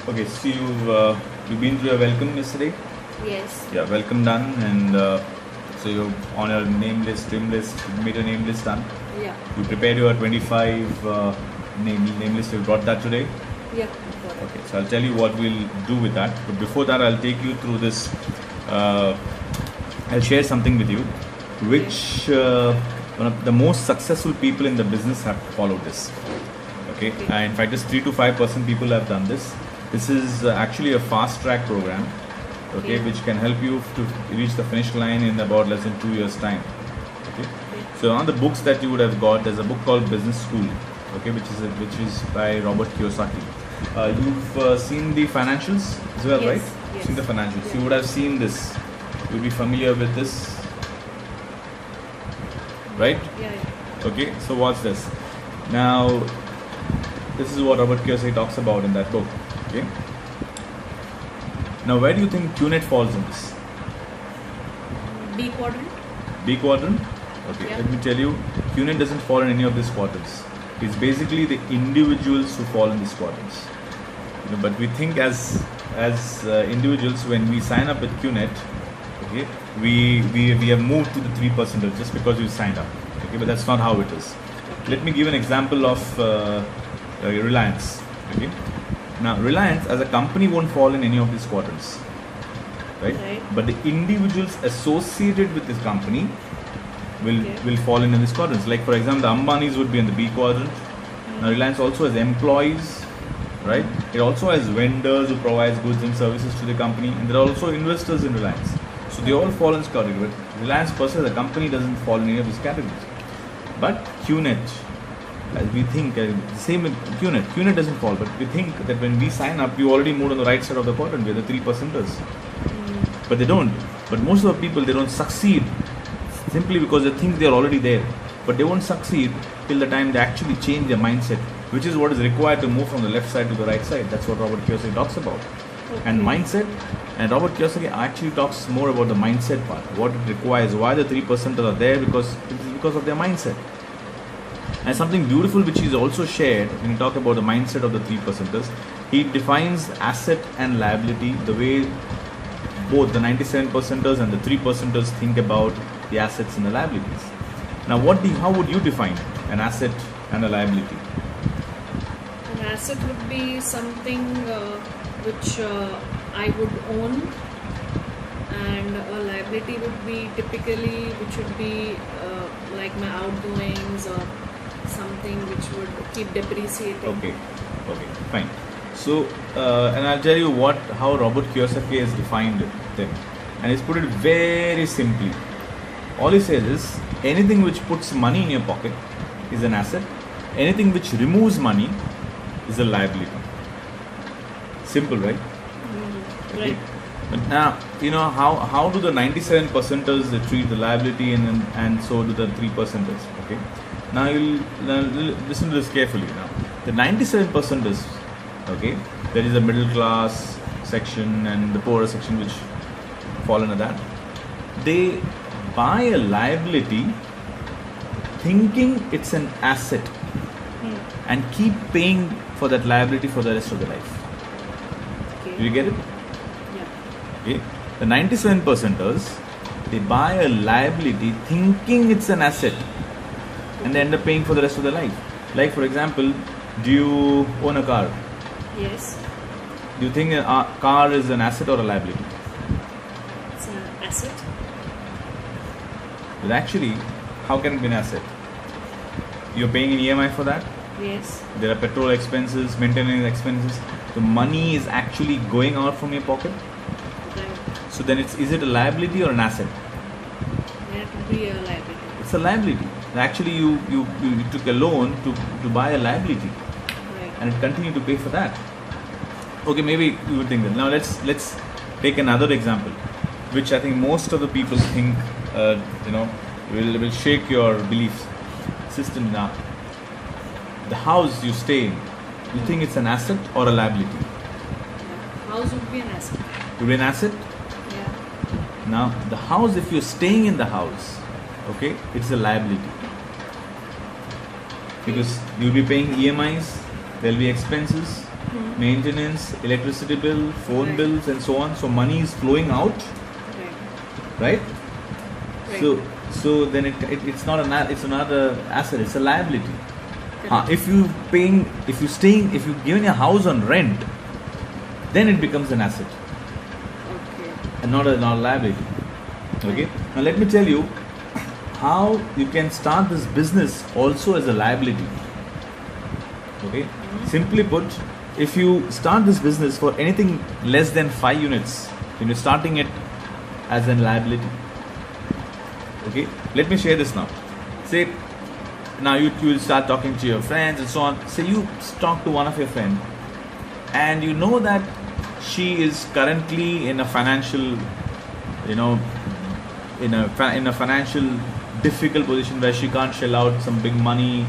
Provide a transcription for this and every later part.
Okay, so you've been through your welcome yesterday. Yes. Yeah, welcome done, and so you're on your name list, trim list, you made your name list done. Yeah. You prepared your 25 name list. You brought that today. Yeah. Got it. Okay, so I'll tell you what we'll do with that. But before that, I'll take you through this. I'll share something with you, which one of the most successful people in the business have followed this. Okay, in fact, just 3 to 5% people have done this. This is actually a fast track program. Okay, which can help you to reach the finish line in about less than 2 years' time. Okay, so on the books that you would have got, there's a book called Business School. Okay, which is by Robert Kiyosaki. You've seen the financials as well, Yes, right? yes. Seen the financials. Yeah. You would have seen this. You'll be familiar with this, right? Yeah. Okay, so watch this. Now, this is what Robert Kiyosaki talks about in that book. Okay. Now, where do you think QNET falls in this? B quadrant. B quadrant? Okay, Yeah. let me tell you, QNET doesn't fall in any of these quadrants. It's basically the individuals who fall in these quadrants. But we think as individuals, when we sign up with QNET, okay, we have moved to the 3% just because we signed up. Okay, but that's not how it is. Let me give an example of Reliance. Okay, now Reliance as a company won't fall in any of these quadrants, right? Right. But the individuals associated with this company will fall in these quadrants. Like for example, the Ambanis would be in the B quadrant. Now Reliance also has employees, right? It also has vendors who provide goods and services to the company, and there are also investors in Reliance. So they all fall in this category. But Reliance per se, the company doesn't fall in any of these categories. But QNET, as we think, the same with QNET. QNET doesn't fall, but we think that when we sign up, we already moved on the right side of the quadrant. We're the 3%ers. But they don't. But most of the people, they don't succeed simply because they think they're already there. But they won't succeed till the time they actually change their mindset, which is what is required to move from the left side to the right side. That's what Robert Kiyosaki talks about. And mindset, and Robert Kiyosaki actually talks more about the mindset part, what it requires, why the 3%ers are there, because it is because of their mindset. And something beautiful which he's also shared when you talk about the mindset of the 3%ers, he defines asset and liability the way both the 97%ers and the 3%ers think about the assets and the liabilities. Now, how would you define an asset and a liability? An asset would be something which I would own, and a liability would be typically which would be like my outgoings or something which would keep depreciating. Okay, fine. So, and I'll tell you how Robert Kiyosaki has defined them, and he's put it very simply. All he says is anything which puts money in your pocket is an asset. Anything which removes money is a liability. Simple, right? Right. But now, how do the 97%ers they treat the liability, and so do the 3%ers. Okay. Now listen to this carefully. Now, the 97%ers, okay, there is a middle class section and the poorer section which fall under that. They buy a liability thinking it's an asset and keep paying for that liability for the rest of their life. Okay. Do you get it? Yeah. Okay. The 97%ers, they buy a liability thinking it's an asset and they end up paying for the rest of their life. Like for example, do you own a car? Yes. Do you think a car is an asset or a liability? It's an asset. But actually, how can it be an asset? You're paying an EMI for that. Yes. There are petrol expenses, maintenance expenses. The money is actually going out from your pocket. Right. So then is it a liability or an asset? That would be a liability. It's a liability. Actually, you took a loan to buy a liability, Right. and it continue to pay for that. Okay, maybe you would think that. Now let's take another example, which I think most of the people think will shake your belief system. Now, the house you stay in, you think it's an asset or a liability? Yeah. House would be an asset. Would be an asset. Yeah. Now, the house, if you're staying in the house, okay, it's a liability. Because you'll be paying EMIs, there'll be expenses, maintenance, electricity bill, phone Right. bills, and so on. So money is flowing out, Right. right? Right. So then it's not it's not a asset, it's a liability. Correct. If you're giving a house on rent, then it becomes an asset Okay. and not a liability. Okay. Now let me tell you how you can start this business also as a liability. Okay. Simply put, if you start this business for anything less than 5 units, then you're starting it as a liability. Okay. Let me share this now. Say now you will start talking to your friends and so on. Say you talk to one of your friends and you know that she is currently in a financial, in a financial difficult position where she can't shell out some big money.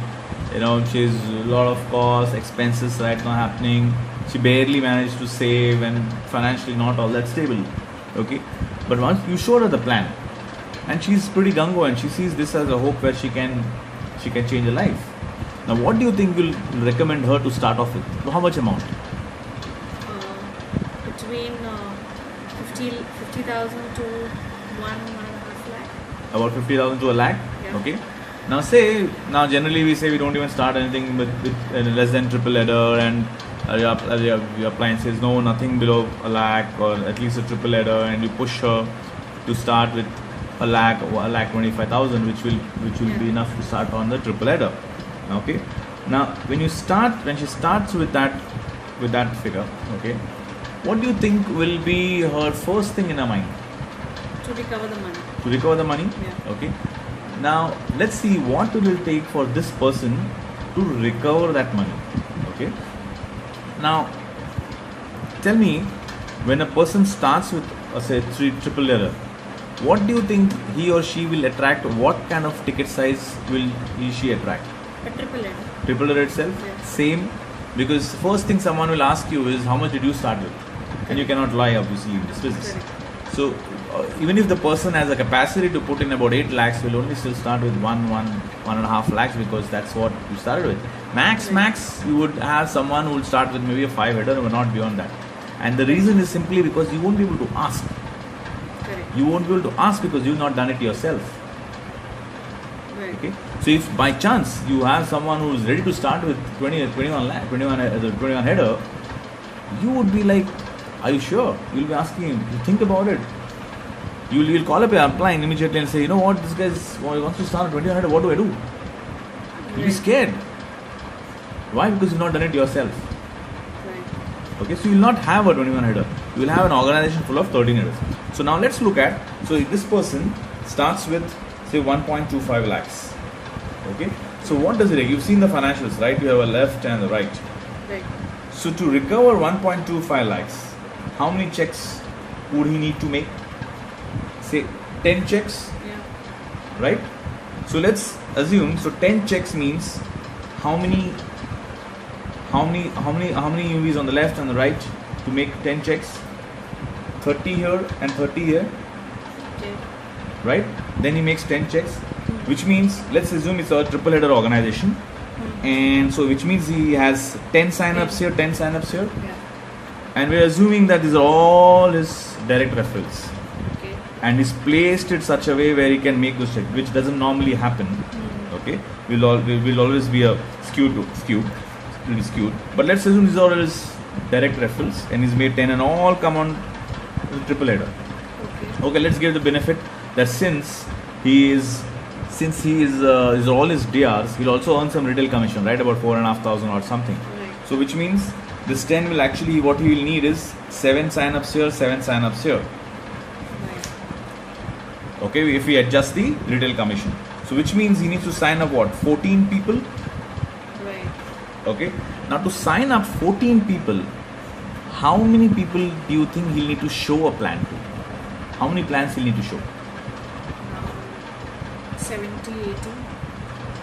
She's a lot of costs, expenses right now happening. She barely managed to save and financially not all that stable. Okay, but once you show her the plan, and she's pretty gung-ho and she sees this as a hope where she can change her life. Now, what do you think will recommend her to start off with? How much amount? Between 50,000 to 1.5 lakh. About 50,000 to a lakh. Yeah. Okay. Now generally we say we don't even start anything with less than triple header, and your client says no, nothing below a lakh or at least a triple header, and you push her to start with a lakh or a lakh 25,000, which will Yeah. be enough to start on the triple header. Okay. Now when she starts with that figure, okay, what do you think will be her first thing in her mind? To recover the money. To recover the money? Yeah. Okay. Now let's see what it will take for this person to recover that money. Okay. Now tell me, when a person starts with say triple header, what do you think he or she will attract? What kind of ticket size will she attract? A triple header. Triple header itself? Yeah. Same, because first thing someone will ask you is how much did you start with? And you cannot lie obviously in this business. Correct. So even if the person has a capacity to put in about 8 lakhs, will only still start with 1.5 lakhs, because that's what you started with. Max you would have someone who will start with maybe a 5 header or not beyond that. And the reason is simply because you won't be able to ask. Correct. You won't be able to ask because you've not done it yourself. Right. Okay. So if by chance you have someone who is ready to start with 21 header, you would be like, are you sure? You'll be asking him, you think about it. You'll call up your upline immediately and say, you know what, this guy wants to start at 21 header, what do I do? You'll be Right. scared. Why? Because you've not done it yourself. Right. Okay, so you will not have a 21 header. You will have an organization full of 13 headers. So now let's look at, so this person starts with say 1.25 lakhs. Okay, so what does it take? You've seen the financials, right? You have a left and a right. Right. So to recover 1.25 lakhs, how many checks would he need to make? Say 10 checks, Yeah. right? So let's assume, so 10 checks means how many UVs on the left and the right to make 10 checks? 30 here and 30 here, Okay. right? Then he makes 10 checks, which means, let's assume it's a triple header organization, and so which means he has 10 sign-ups here, 10 sign-ups here, Yeah. and we're assuming that these are all his direct referrals, Okay. and he's placed it such a way where he can make those checks, which doesn't normally happen. Okay, will always be a little skewed. But let's assume these are all his direct referrals, and he's made 10, and all come on the triple header. Okay. Okay, let's give the benefit that since he is all his DRs, he'll also earn some retail commission, right? About 4,500 or something. Right. So which means this 10 will actually, what he will need is 7 sign-ups here, 7 sign-ups here. Right. Okay, if we adjust the retail commission. So which means he needs to sign up what? 14 people. Right. Okay. Now to sign up 14 people, how many people do you think he'll need to show a plan to? How many plans he'll need to show? 70, 80.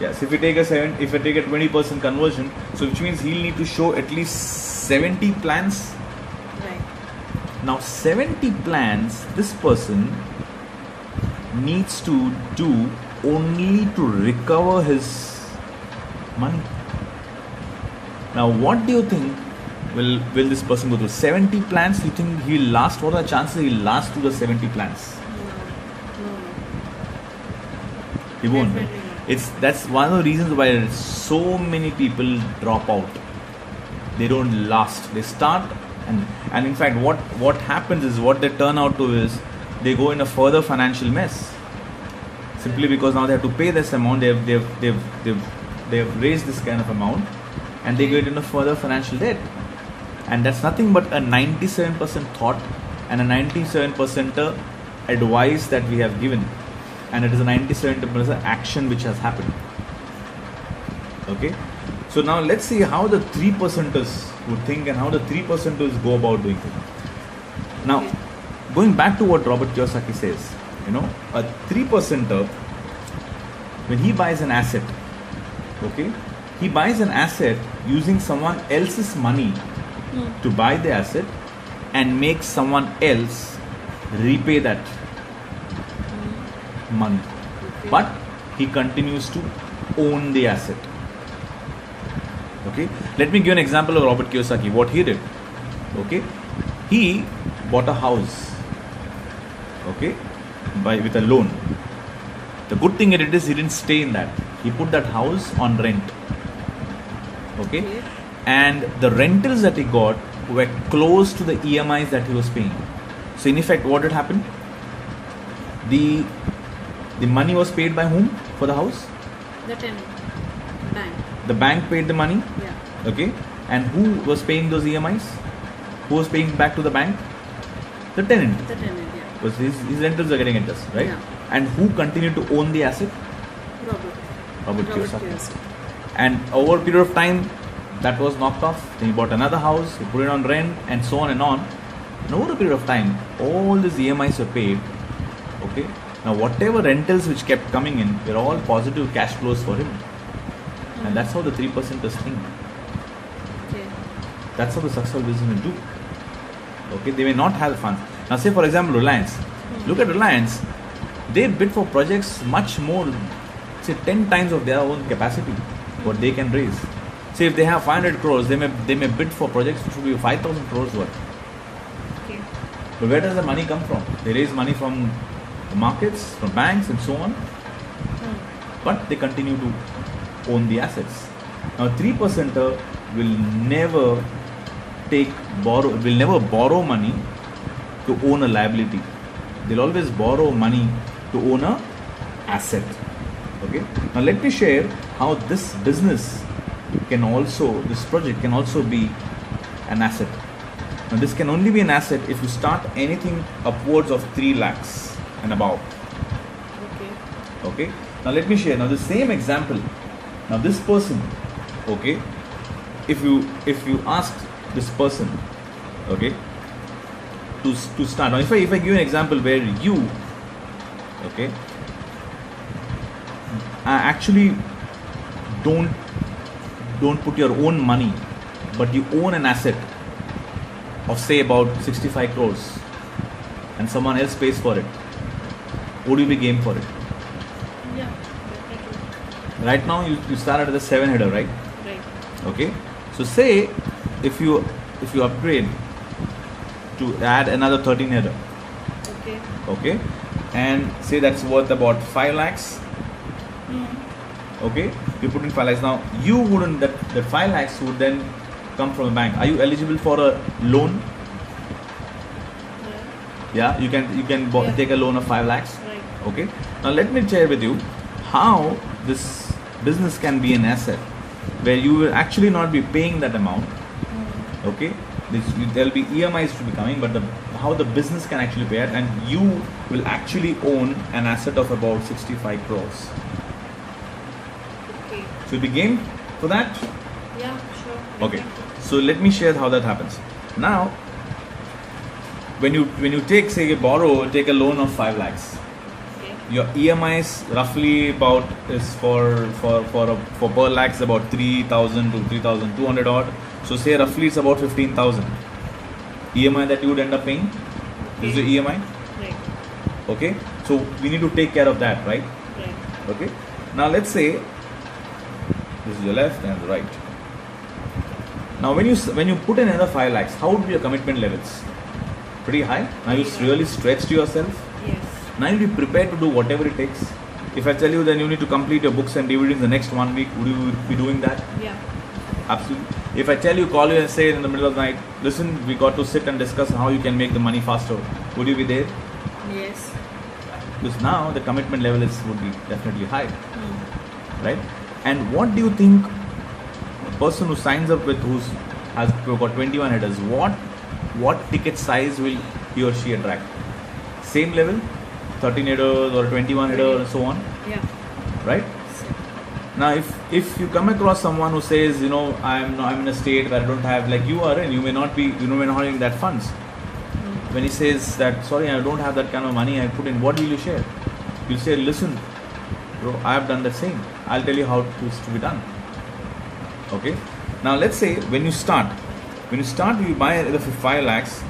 Yes, if we take a 20% conversion, so which means he'll need to show at least 70 plans. Right. Now 70 plans this person needs to do only to recover his money. Now what do you think will this person go through 70 plans? You think he'll last? What are the chances he'll last through the 70 plans? No. He won't. Definitely not. That's one of the reasons why so many people drop out. They don't last. They start and in fact what happens is what they turn out to is they go in a further financial mess. Simply because now they have to pay this amount, they've raised this kind of amount, and they get into further financial debt. And that's nothing but a 97% thought and a 97% advice that we have given, and it is a 97% action which has happened. Okay, so now let's see how the 3%ers would think and how the 3%ers go about doing things. Now, Okay. going back to what Robert Kiyosaki says, a 3%er, when he buys an asset, okay, he buys an asset using someone else's money to buy the asset and make someone else repay that money. Okay. But he continues to own the asset. Okay, let me give an example of Robert Kiyosaki. What he did, okay, he bought a house, okay, with a loan. The good thing he did is he didn't stay in that. He put that house on rent. Okay, Okay. and the rentals that he got were close to the EMIs that he was paying. So in effect, what had happened? The money was paid by whom for the house? The tenant. Bank. The bank paid the money. Yeah. Okay, and who was paying those EMIs? Who was paying back to the bank? The tenant. The tenant, yeah. Because his rentals are getting interest, right? Yeah. And who continued to own the asset? Robert Kiyosaki. Kiyosaki. And over a period of time, that was knocked off. Then he bought another house, he put it on rent, and so on and on. And over a period of time, all these EMIs were paid. Okay. Now, whatever rentals which kept coming in, were all positive cash flows for him. And that's how the 3%ers think. Okay. That's how the successful business will do. Okay, they may not have funds. Now, say for example, Reliance. Look at Reliance. They bid for projects much more, say 10 times of their own capacity, what they can raise. Say if they have 500 crores, they may bid for projects which will be 5,000 crores worth. Okay. But where does the money come from? They raise money from the markets, from banks, and so on. But they continue to own the assets. Now, 3%er will never borrow money to own a liability. They'll always borrow money to own a asset. Okay. Now let me share how this project can also be an asset. Now this can only be an asset if you start anything upwards of 3 lakhs and above. Okay. Okay. Now let me share. Now the same example. Now this person, okay, if you ask this person, okay, to start. Now if I give you an example where you, okay, actually don't put your own money, but you own an asset of say about 65 crores and someone else pays for it, would you be game for it? Yeah. Definitely. Right now you started as a 7-header, right? Right. Okay, so say if you upgrade to add another 13-header, Okay. okay, and say that's worth about 5 lakhs, okay, you put in 5 lakhs. Now you wouldn't, that 5 lakhs would then come from a bank. Are you eligible for a loan? Yeah. Yeah, you can Yeah. take a loan of 5 lakhs. Right. Okay, now let me share with you how this business can be an asset where you will actually not be paying that amount. Okay, there'll be EMIs to be coming, but how the business can actually pay it, and you will actually own an asset of about 65 crores. Okay. So you'll be game for that? Yeah. Sure. Okay, so let me share how that happens. Now, when you take a loan of 5 lakhs, Okay. your EMIs roughly about is for per lakhs about 3,000 to 3,200 odd. So say roughly it's about 15,000 EMI that you would end up paying. This is the EMI. Right. Okay, so we need to take care of that, right? Right. Okay, now let's say this is your left and the right. Now when you put in another 5 lakhs, how would be your commitment levels? Pretty high. Now you Pretty high. really stretched yourself. Yes. Now you'll be prepared to do whatever it takes. If I tell you then you need to complete your books and DVDs in the next 1 week, would you be doing that? Yeah. Absolutely. If I tell you, call you and say in the middle of the night, listen, we got to sit and discuss how you can make the money faster, would you be there? Yes. Because now the commitment level would be definitely high, Mm. right? And what do you think a person who signs up with has got 21 headers, what ticket size will he or she attract? Same level, 13 headers or 21 headers and so on, Yeah. right? So, Now, if you come across someone who says, I'm in a state where I don't have, like you are in, you may not having that funds. When he says that, sorry, I don't have that kind of money I put in, what will you share? You'll say, listen, bro, I have done the same. I'll tell you how it is to be done. Okay. Now, let's say when you start, you buy the 5 lakhs,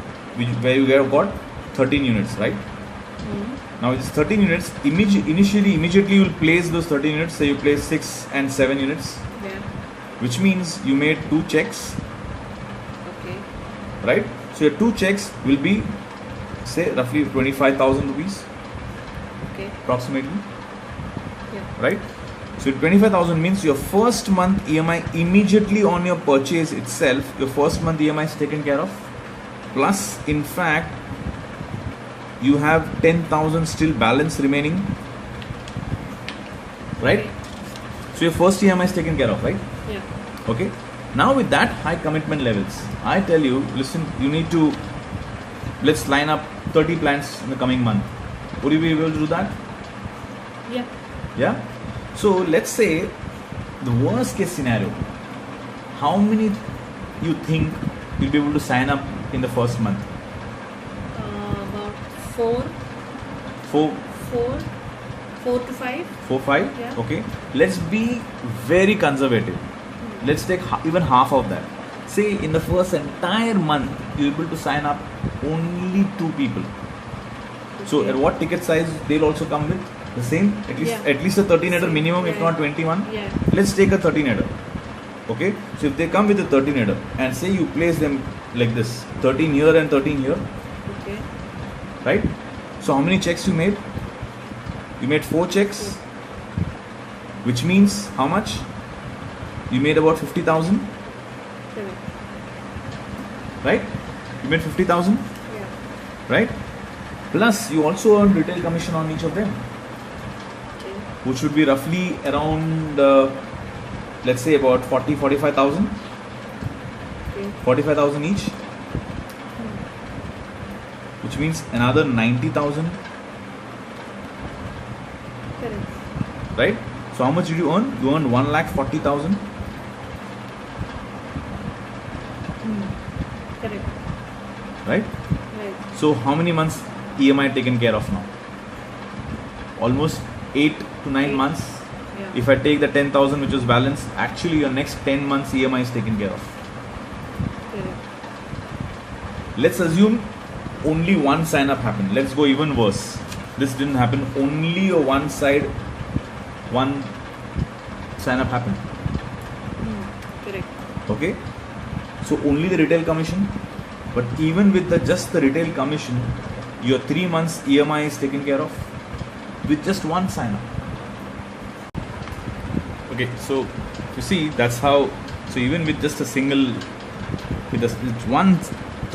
where you got 13 units, right? Now it's 13 units. Immediately you'll place those 13 units. Say you place 6 and 7 units, yeah. which means you made 2 checks, Okay. right? So your 2 checks will be, say, roughly 25,000 rupees, Okay. approximately, Yeah. right? So 25,000 means your first month EMI immediately on your purchase itself. Your first month EMI is taken care of. Plus, in fact, you have 10,000 still balance remaining, right? So your first EMI is taken care of, right? Yeah. Okay. Now with that high commitment levels, I tell you, listen, you need to, let's line up 30 plans in the coming month. Would you be able to do that? Yeah. Yeah. So let's say the worst case scenario, how many you think you'll be able to sign up in the first month? About 4 4 to 5. 4 5. Yeah. Okay, let's be very conservative. Let's take even half of that. Say in the first entire month you're able to sign up only 2 people. So Okay. at what ticket size they'll also come with? The same, at least a 13 header minimum, if Yeah. not 21. Yeah. Let's take a 13 header. Okay, so if they come with a 13 header and say you place them like this, 13 here and 13 here, Okay. right? So how many checks you made? You made 4 checks, which means how much? You made about 50,000, Correct. right? You made 50,000, Yeah. right? Plus you also earn retail commission on each of them, Okay. which would be roughly around, let's say about 45,000, Okay. 45,000 each, which means another 90,000, Correct. right? So how much did you earn? You earned 1,40,000, Correct. right? Right. So how many months EMI taken care of now? Almost 8 to 9 8. months. Yeah. If I take the 10,000 which was balance, actually your next 10 months EMI is taken care of. Correct. Let's assume only one sign up happened. Let's go even worse. This didn't happen. Only a one sign up happened. Correct. Okay. So only the retail commission. But even with just the retail commission, your 3 months EMI is taken care of with just one sign up. Okay, so you see that's how. So even with just a single, with one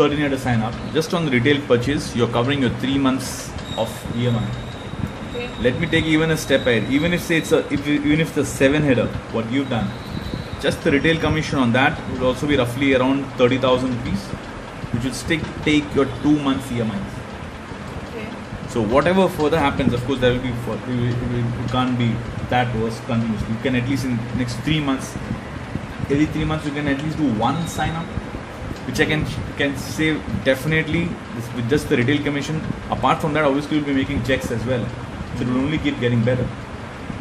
13 sign up, just on the retail purchase, you're covering your 3 months of EMI. Okay. Let me take even a step ahead. Even if say even if the 7 header, what you've done, just the retail commission on that would also be roughly around 30,000 rupees, which will take your 2 months EMI. Okay. So whatever further happens, of course, there will be it can't be that worse continuously. You can at least in next 3 months, every 3 months you can at least do one sign up, which I can say definitely with just the retail commission. Apart from that, obviously you'll be making checks as well, so it will only keep getting better.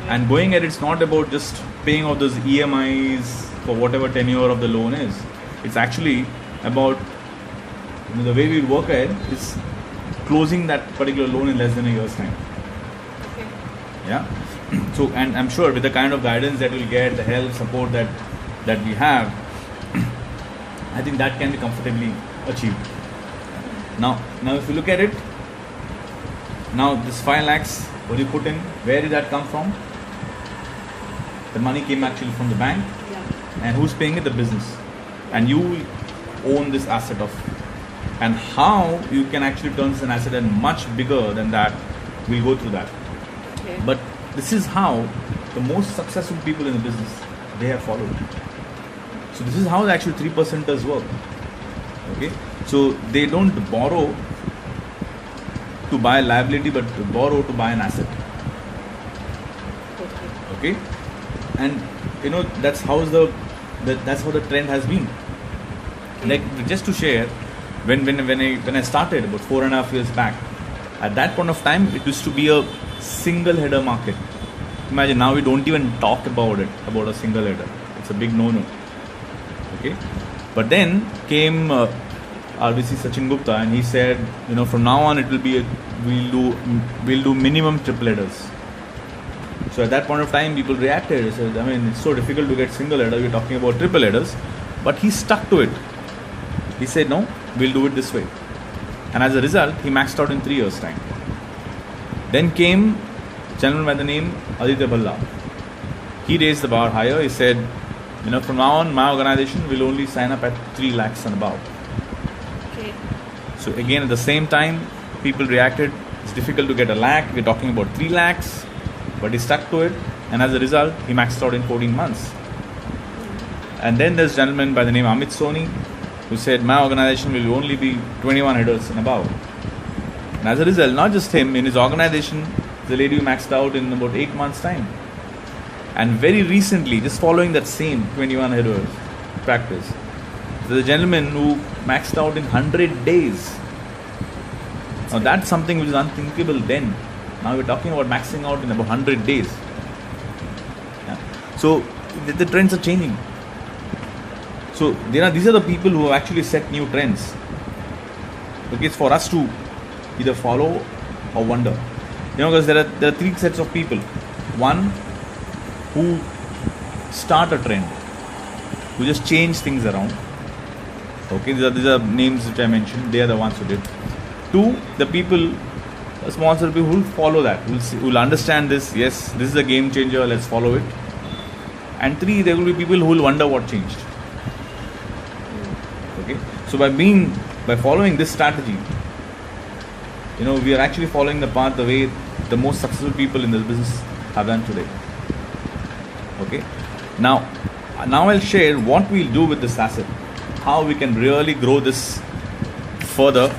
And going at it's not about just paying off those EMIs for whatever tenure of the loan is. It's actually about the way we work at is closing that particular loan in less than a year's time. Okay. Yeah. So, and I'm sure with the kind of guidance that we'll get, the help, support that we have, I think that can be comfortably achieved. Now if you look at it, now this 5 lakhs, what you put in, where did that come from? The money came actually from the bank, Yeah. and who's paying it? The business. And you own this asset of, and how you can actually turn this an asset and much bigger than that, we'll go through that. Okay. But this is how the most successful people in the business, they have followed. So this is how the actual 3%ers work. Okay, so they don't borrow to buy a liability, but to borrow to buy an asset. Okay. Okay, and that's how that's how the trend has been. Like, just to share, when I started about 4.5 years back, at that point of time it used to be a single header market. Imagine, now we don't even talk about a single header. It's a big no-no. Okay, but then came RBC Sachin Gupta, and he said, from now on it will be we'll do minimum triple headers. So at that point of time, people reacted. They said, it's so difficult to get single header. We're talking about triple headers, but he stuck to it. He said, no, we'll do it this way, and as a result, he maxed out in 3 years' time. Then came a gentleman by the name Aditya Bhalla. He raised the bar higher. He said, from now on, my organization will only sign up at 3 lakhs and above. Okay. So again, at the same time, people reacted. It's difficult to get a lakh. We're talking about 3 lakhs, but he stuck to it, and as a result, he maxed out in 14 months. And then there's a gentleman by the name Amit Soni, who said, my organization will only be 21 headers and above. And as a result, not just him, in his organization, the lady who maxed out in about 8 months' time. And very recently, just following that same 21 headers practice, there's a gentleman who maxed out in 100 days. Now that's something which is unthinkable then. Now we're talking about maxing out in about 100 days. Yeah. So the trends are changing. So these are the people who have actually set new trends. Okay, it's for us to either follow or wonder. Because there are 3 sets of people. One, who start a trend, who just change things around. Okay, these are names which I mentioned. They are the ones who did. 2, the people, a small set of people who will follow that, who will understand this. Yes, this is a game changer. Let's follow it. And 3, there will be people who will wonder what changed. Okay, so by following this strategy, we are actually following the path the way the most successful people in this business have done today. Okay, now I'll share what we'll do with this asset, how we can really grow this further.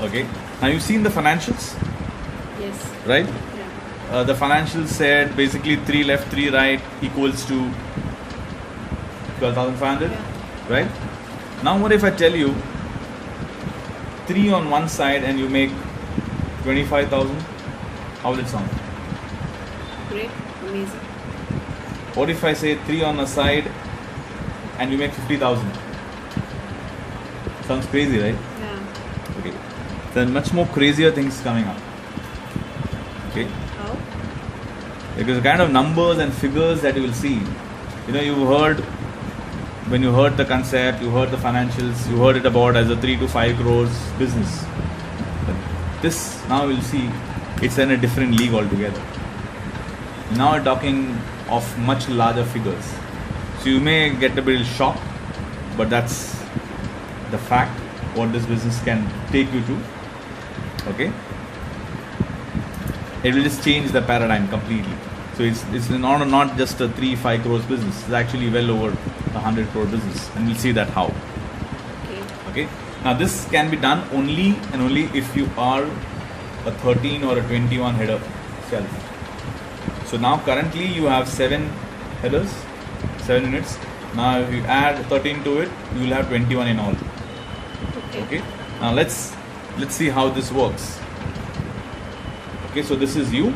Okay, now you've seen the financials, Yes. right? Yeah. The financials said basically 3 left, 3 right equals to 12,500, Yeah. right? Now what if I tell you 3 on one side and you make 25,000? How will it sound? Great. Amazing. What if I say 3 on a side and you make 50,000? Sounds crazy, right? Yeah. Okay. There are much more crazier things coming up. Okay. How? Because the kind of numbers and figures that you will see, you've heard, when you heard the concept, you heard the financials, you heard it about as a 3 to 5 crores business. But this, now you'll see, it's in a different league altogether. Now we're talking of much larger figures. So you may get a bit shocked, but that's the fact what this business can take you to. Okay, it will just change the paradigm completely. So it's not just a 3-5 crores business. It's actually well over 100 crore business, and we'll see that how. Okay. Okay, now this can be done only and only if you are a 13 or a 21 header shelf. So now currently you have 7 headers, 7 units. Now if you add 13 to it, you will have 21 in all. Okay. Now let's see how this works. Okay, so this is you.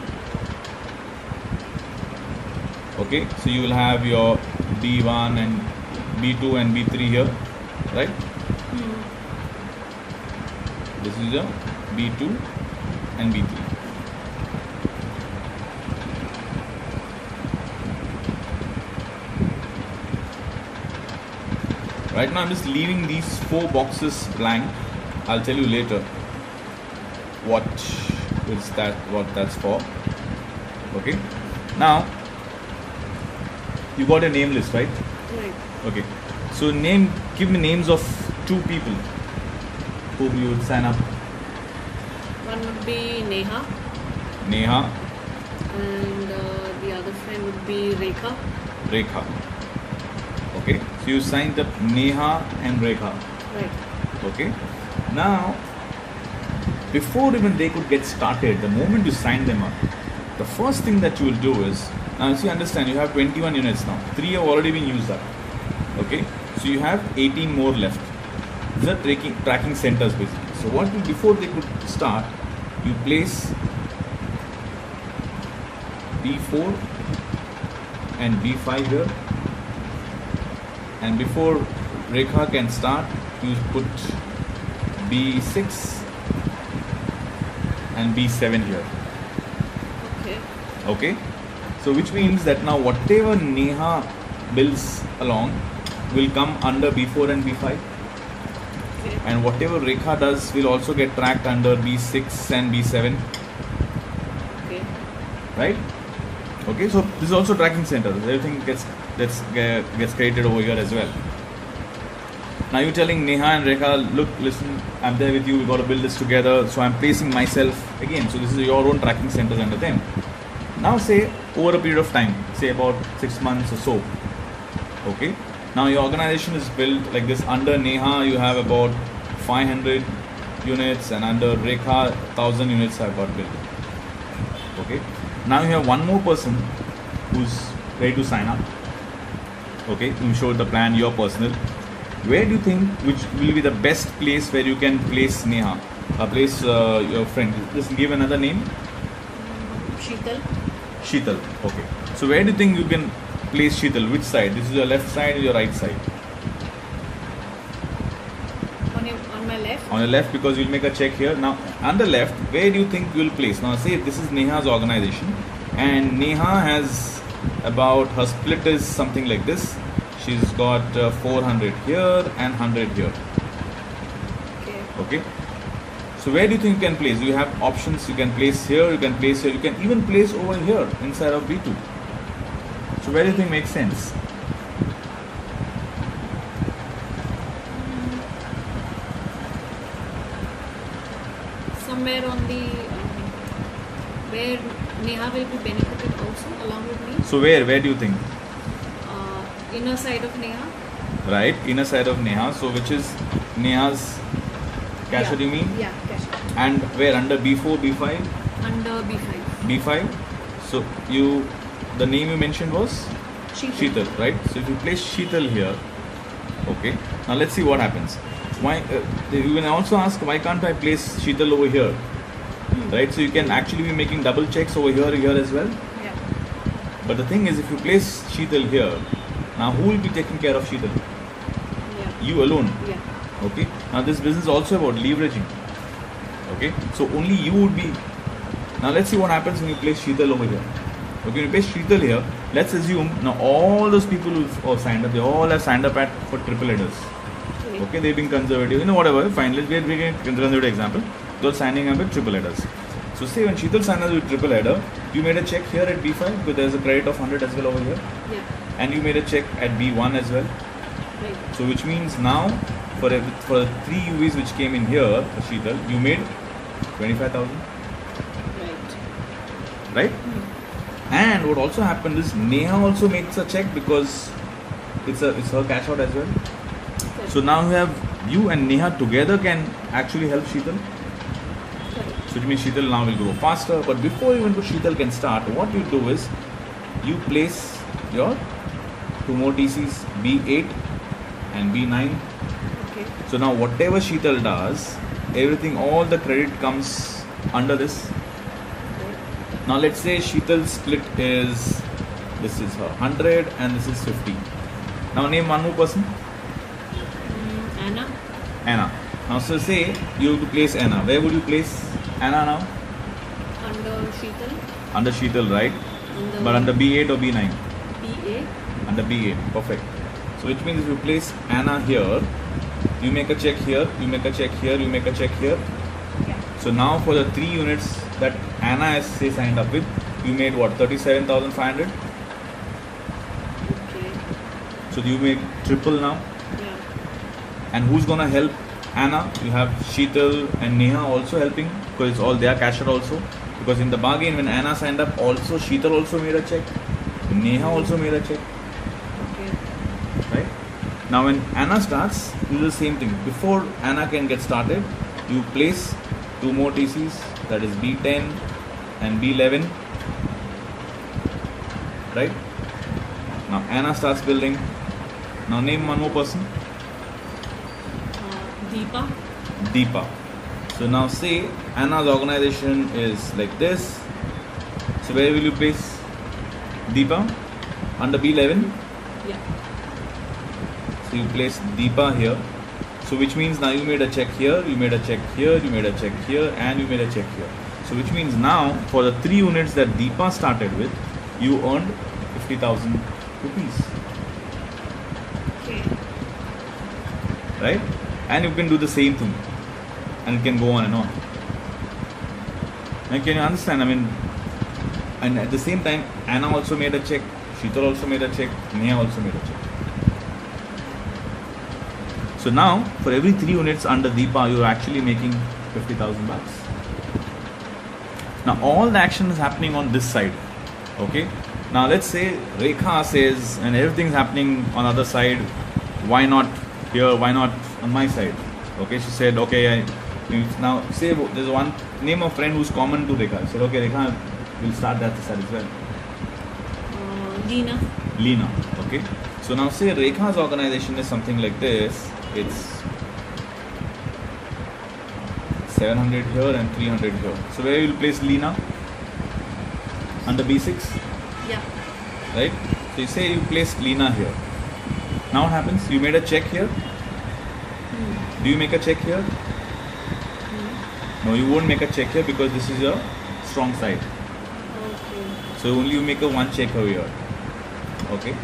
Okay, so you will have your B1 and B2 and B3 here, right? This is your B2 and B3. Right now I'm just leaving these 4 boxes blank. I'll tell you later what that's for. Okay. Now you got a name list, right? Right. Okay. So give me names of 2 people whom you would sign up. One would be Neha, Neha, and the other friend would be Rekha. Rekha. Okay. So you signed up Neha and Rekha. Right. Okay. Now, before even they could get started, the moment you sign them up, the first thing that you will do is, now see, understand, you have 21 units now. 3 have already been used up. Okay. So you have 18 more left. These are tracking centers basically. So what before they could start, you place B4 and B5 here, and before Rekha can start, you put B6 and B7 here. Okay. Okay. So which means that now whatever Neha builds along will come under B4 and B5. Okay. And whatever Rekha does will also get tracked under B6 and B7. Okay. Right? Okay, so this is also tracking center. Everything gets created over here as well. Now you're telling Neha and Rekha, look, listen, I'm there with you, we got to build this together. So I'm placing myself again. So this is your own tracking centers under them. Now say over a period of time, say about 6 months or so. Okay. Now your organization is built like this. Under Neha you have about 500 units, and under Rekha 1000 units have got built. Okay. Now you have one more person who's ready to sign up. Okay. You show the plan, your personal. Where do you think which will be the best place where you can place Neha? Place your friend. Just give another name. Sheetal. Sheetal. Okay. So where do you think you can place Sheetal? Which side? This is your left side or your right side? On my left. On your left, because you'll make a check here. Now on the left, where do you think you'll place? Now say this is Neha's organization, and Neha has about, her split is something like this. She's got 400 here and 100 here. Okay. Okay. So where do you think you can place? You have options. You can place here. You can place here. You can even place over here inside of B2. So where do you think makes sense? Somewhere on the where Neha will be benefited also along with me. So where do you think? Inner side of Neha. Right, inner side of Neha. So which is Neha's cache, you mean? Yeah, cache. And where, under B4, B5? Under B5. B5. So the name you mentioned was Sheetal. Sheetal, right? So if you place Sheetal here, okay. Now let's see what happens. Why? You can also ask, why can't I place Sheetal over here? Right? So you can actually be making double checks over here as well. Yeah. But the thing is, if you place Sheetal here, now who will be taking care of Sheetal? Yeah. You alone. Yeah. Okay. Now this business is also about leveraging. Okay. So only you would be. Now let's see what happens when you place Sheetal over here. Okay. When you place Sheetal here, let's assume now all those people who have signed up, they all have signed up for triple headers. Okay. They've been conservative. Whatever. Fine. Let's get a conservative example. They're signing up with triple headers. So say when Sheetal signed up with triple header, you made a check here at B5 because there's a credit of 100 as well over here. Yeah. And you made a check at B1 as well. Right. So which means now for 3 UVs which came in here for Sheetal, you made 25,000. Right. Right? And what also happened is Neha also makes a check because it's her cash out as well. Okay. So now you and Neha together can actually help Sheetal. So it means Sheetal now will grow faster. But before even Sheetal can start, what you do is you place your 2 more TCs, B8 and B9. Okay. So now whatever Sheetal does, everything, all the credit comes under this. Okay. Now let's say Sheetal's split is, this is her 100 and this is 50. Now name one more person. Anna. Anna. Now so say you have to place Anna. Where would you place Anna now? Under Sheetal. Under Sheetal, right? But under B8 or B9? B8. Under B8. Perfect. So which means if you place Anna here, you make a check here, you make a check here, you make a check here. Yeah. So now for the 3 units that Anna has say signed up with, you made what, 37,500? Okay. So you make triple now. Yeah. And who's gonna help Anna? You have Sheetal and Neha also helping, because it's all their cashier also. Because in the bargain when Anna signed up, also Sheetal also made a check, Neha also made a check. Okay. Right? Now when Anna starts, you do the same thing. Before Anna can get started, you place 2 more TCs, that is B10 and B11. Right? Now Anna starts building. Now name one more person. Deepa. Deepa. So now say Anna's organization is like this. So where will you place Deepa? Under B11. Yeah. So you place Deepa here. So which means now you made a check here, you made a check here, you made a check here, and you made a check here. So which means now for the 3 units that Deepa started with, you earned 50,000 rupees. Okay. Right? And you can do the same thing. And it can go on and on. Now can you understand? I mean, and at the same time, Anna also made a check, Sheetal also made a check, Neha also made a check. So now, for every 3 units under Deepa, you're actually making 50,000 bucks. Now all the action is happening on this side. Okay? Now let's say Rekha says, and everything's happening on the other side, why not here, why not on my side? Okay, she said, okay, now say there's one name of friend who's common to Rekha. She said, okay, Rekha, we'll start that side as well. Leena. Leena, okay. So now say Rekha's organization is something like this. It's 700 here and 300 here. So where will you place Leena? Under B6? Yeah. Right? So you say you place Leena here. Now what happens? You made a check here. Do you make a check here? No, you won't make a check here because this is your strong side. Okay. So only you make a 1 check over here. Okay.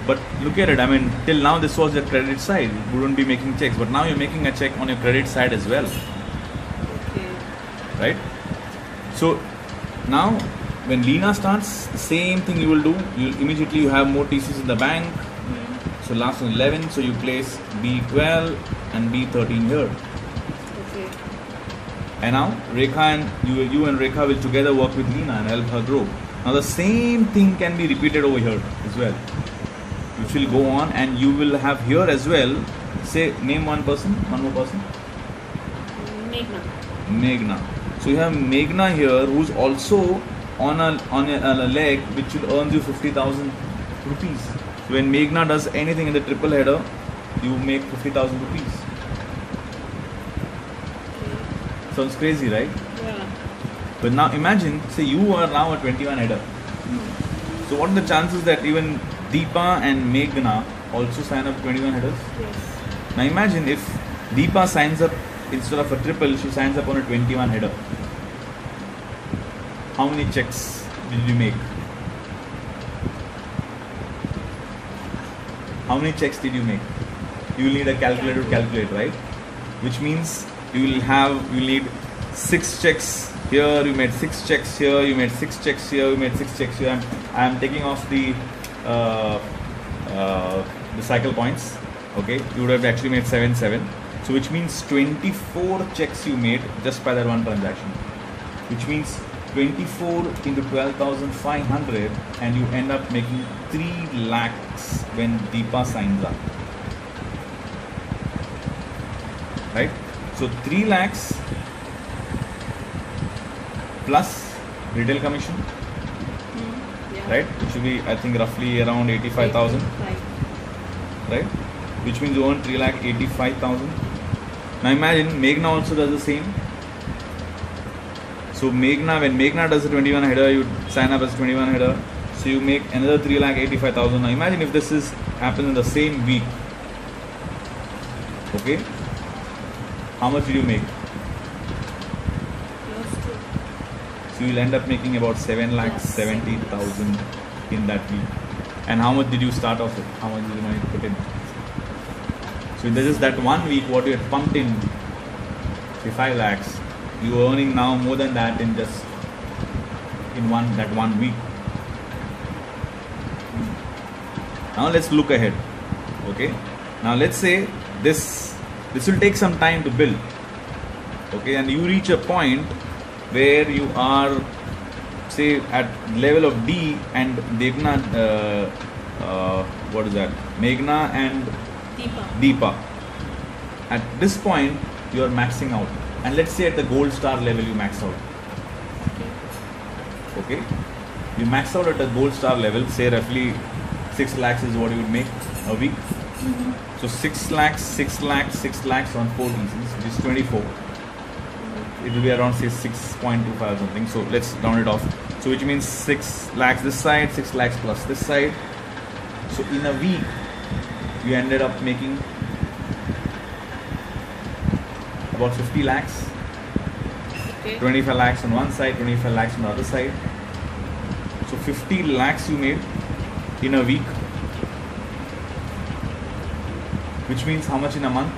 But look at it, I mean, till now this was your credit side. You wouldn't be making checks, but now you're making a check on your credit side as well. Okay. Right? So now when Leena starts, the same thing you will do. You have more TCs in the bank. So last one 11, so you place B12 and B13 here. Okay. And now Rekha and you and Rekha will together work with Leena and help her grow. Now the same thing can be repeated over here as well, which will go on, and you will have here as well. Say name one more person. Meghna. So you have Meghna here, who's also on a leg which will earn you 50,000 rupees. So when Meghna does anything in the triple header, you make 50,000 rupees. Okay. Sounds crazy, right? Yeah. But now imagine, say you are now a 21 header. So what are the chances that even Deepa and Meghna also sign up 21 headers? Yes. Now imagine if Deepa signs up, instead of a triple, she signs up on a 21 header. How many checks did you make? How many checks did you make? You will need a calculator to calculate, right? Which means you will need 6 checks here, you made 6 checks here, you made 6 checks here, you made 6 checks here. I am taking off the cycle points. Okay, you would have actually made 7. So which means 24 checks you made just by that one transaction. Which means 24 into 12,500, and you end up making 3 lakhs when Deepa signs up. Right? So 3 lakhs plus retail commission, Yeah. right? It should be, I think, roughly around 85,000, right? Which means you earn 3,85,000. Now imagine Meghna also does the same. So Meghna, when Meghna does a 21 header, you sign up as 21 header. So you make another 3,85,000. Now imagine if this happens in the same week. Okay? How much did you make? So you'll end up making about 7,70,000 in that week. And how much did you start off with? How much did you put in? So in just that 1 week, what you had pumped in, say 5 lakhs, you are earning now more than that in just in that one week. Now let's look ahead. Okay. Now let's say this will take some time to build. Okay, and you reach a point where you are, say, at level of D and Meghna, what is that? Meghna and Deepa. At this point, you are maxing out. And let's say at the gold star level, you max out. Okay? You max out at the gold star level, say roughly 6 lakhs is what you would make a week. So 6 lakhs, 6 lakhs, 6 lakhs on 4 pieces, which is 24. It will be around, say, 6.25 or something. So let's round it off. So which means 6 lakhs this side, 6 lakhs plus this side. So in a week, you ended up making about 50 lakhs. Okay. 25 lakhs on one side, 25 lakhs on the other side. So 50 lakhs you made in a week. Which means how much in a month?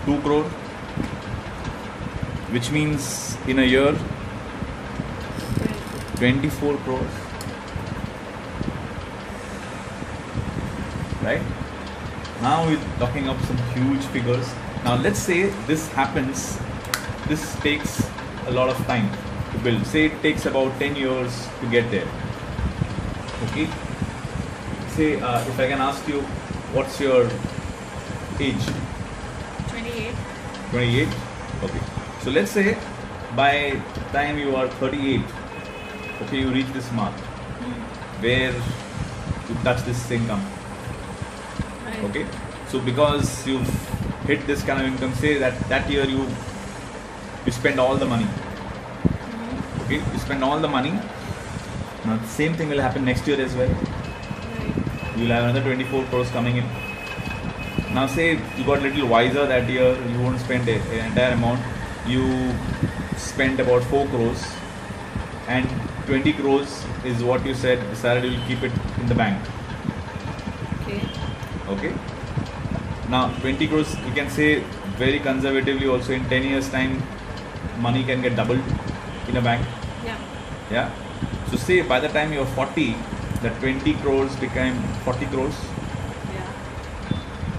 2 crore. Which means in a year, 24 crores. Right? Now we're talking of some huge figures. Now let's say this happens, this takes a lot of time to build. Say it takes about 10 years to get there. Okay? Say if I can ask you, what's your age? 28. 28? Okay. So let's say by the time you are 38, okay, you reach this mark where you touch this income. Right. Okay. So because you've hit this kind of income, say that year you spend all the money. Okay, you spend all the money. Now the same thing will happen next year as well. Right. You will have another 24 crores coming in. Now say you got a little wiser that year, you won't spend the entire amount. You spent about 4 crores and 20 crores is what you said decided you will keep it in the bank. Okay. Okay. Now 20 crores, you can say very conservatively also in 10 years time money can get doubled in a bank. Yeah. Yeah. So say by the time you're 40, that 20 crores became 40 crores. Yeah.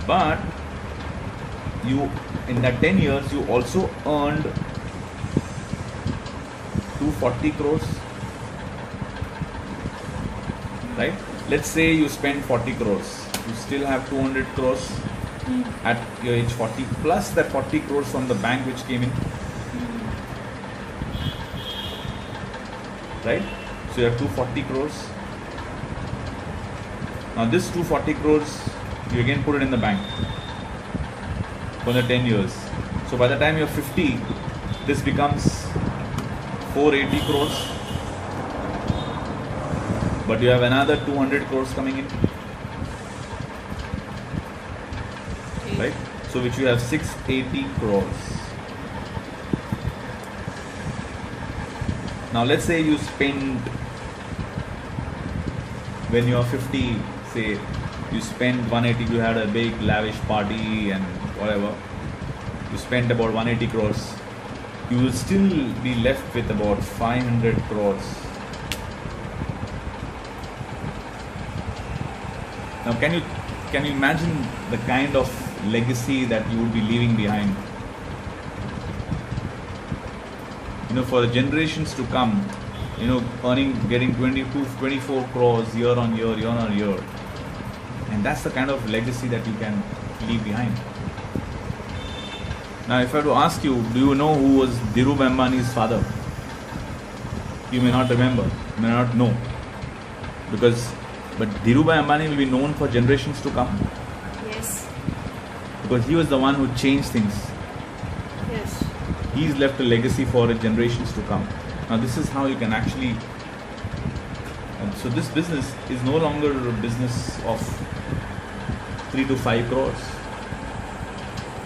But you, in that 10 years, you also earned 240 crores. Right? Let's say you spend 40 crores. You still have 200 crores at your age 40, plus that 40 crores from the bank which came in. Right? So you have 240 crores. Now this 240 crores, you again put it in the bank for the 10 years. So by the time you're 50, this becomes 480 crores. But you have another 200 crores coming in. Okay. Right? So which you have 680 crores. Now let's say you spend, when you are 50, say you spend 180, you had a big lavish party and whatever, you spent about 180 crores, you will still be left with about 500 crores. Now can you imagine the kind of legacy that you would be leaving behind? You know, for the generations to come, you know, getting 24 crores year on year. And that's the kind of legacy that you can leave behind. Now, if I were to ask you, do you know who was Dhirubhai Ambani's father? You may not remember, you may not know. But Dhirubhai Ambani will be known for generations to come. Yes. Because he was the one who changed things. Yes. He's left a legacy for generations to come. Now this is how you can actually, so this business is no longer a business of 3 to 5 crores.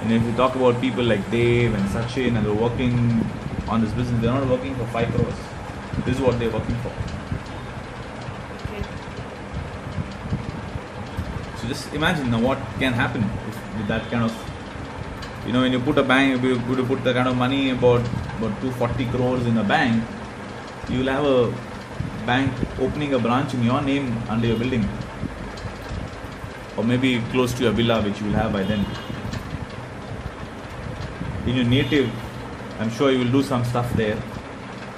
And if you talk about people like Dave and Sachin and they're working on this business, they're not working for 5 crores. This is what they're working for. Okay. So just imagine now what can happen with that kind of, when you put a bank, you put the kind of money about 240 crores in a bank, you will have a bank opening a branch in your name under your building, or maybe close to your villa, which you will have by then. In your native, I'm sure you will do some stuff there.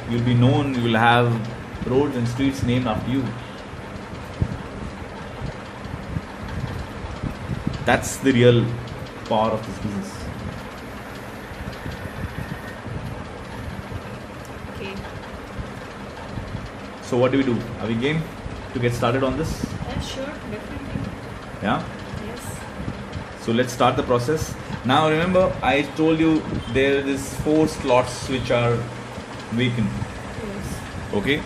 You will be known, you will have roads and streets named after you. That's the real power of this business. Okay. So what do we do? Are we game to get started on this? Yeah, sure, definitely. Yeah? Yes. So let's start the process. Now remember, I told you there is 4 slots which are vacant. Yes. Okay?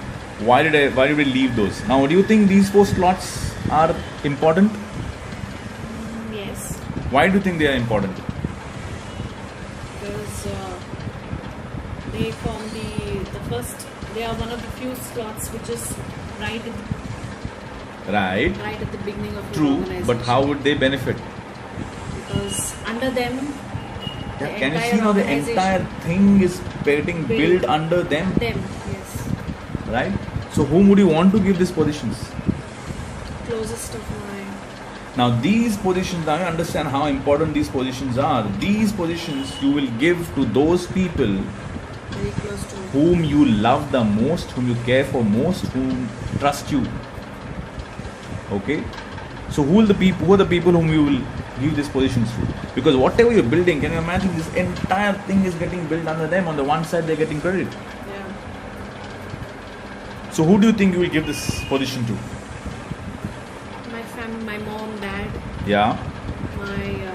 Why did we leave those? Now do you think these 4 slots are important? Yes. Why do you think they are important? Because they form the first. They are one of the few slots which is right at the beginning of the True, organization. but how would they benefit? Because under them, Can you see how the entire thing is getting built under them? Them, yes. Right? So whom would you want to give these positions? Closest of my. Now these positions, now you understand how important these positions are. These positions you will give to those people Very close to. whom you love the most, whom you care for most, whom trust you. Okay? So who are the people whom you will give these positions to? Because whatever you're building, can you imagine this entire thing is getting built under them? On the one side they're getting credit. Yeah. So who do you think you will give this position to? My family, my mom, dad, Yeah, my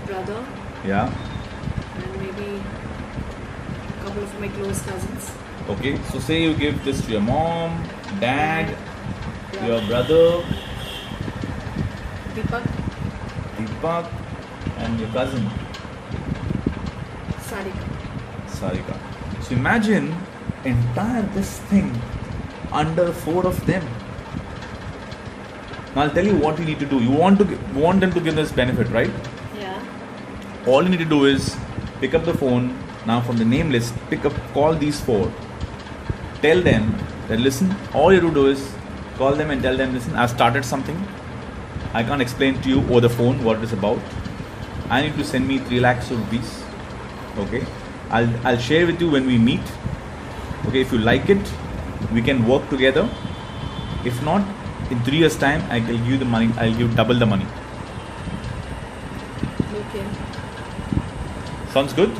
brother, yeah. and maybe a couple of my close cousins. Okay, so say you give this to your mom, dad, your brother, Deepak, and your cousin, Sarika. So imagine entire this thing under 4 of them. Now I'll tell you what you need to do. You want them to give this benefit, right? Yeah. All you need to do is pick up the phone. Now from the name list, call these 4. Tell them that listen, all you have to do is call them and tell them, listen, I've started something. I can't explain to you over the phone what it is about. I need to send me 3 lakhs of rupees. Okay. I'll share with you when we meet. Okay, if you like it, we can work together. If not, in 3 years' time, I will give you the money. I'll give double the money. Okay. Sounds good?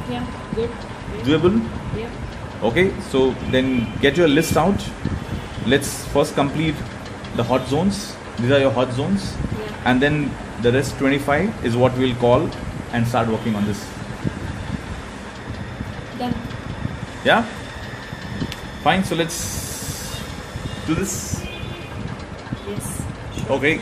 Yeah. Good. Doable? Yeah. Okay, so then get your list out. Let's first complete the hot zones. These are your hot zones. Yeah. And then the rest 25 is what we'll call and start working on this. Done. Yeah? Fine, so let's do this. Yes. Okay.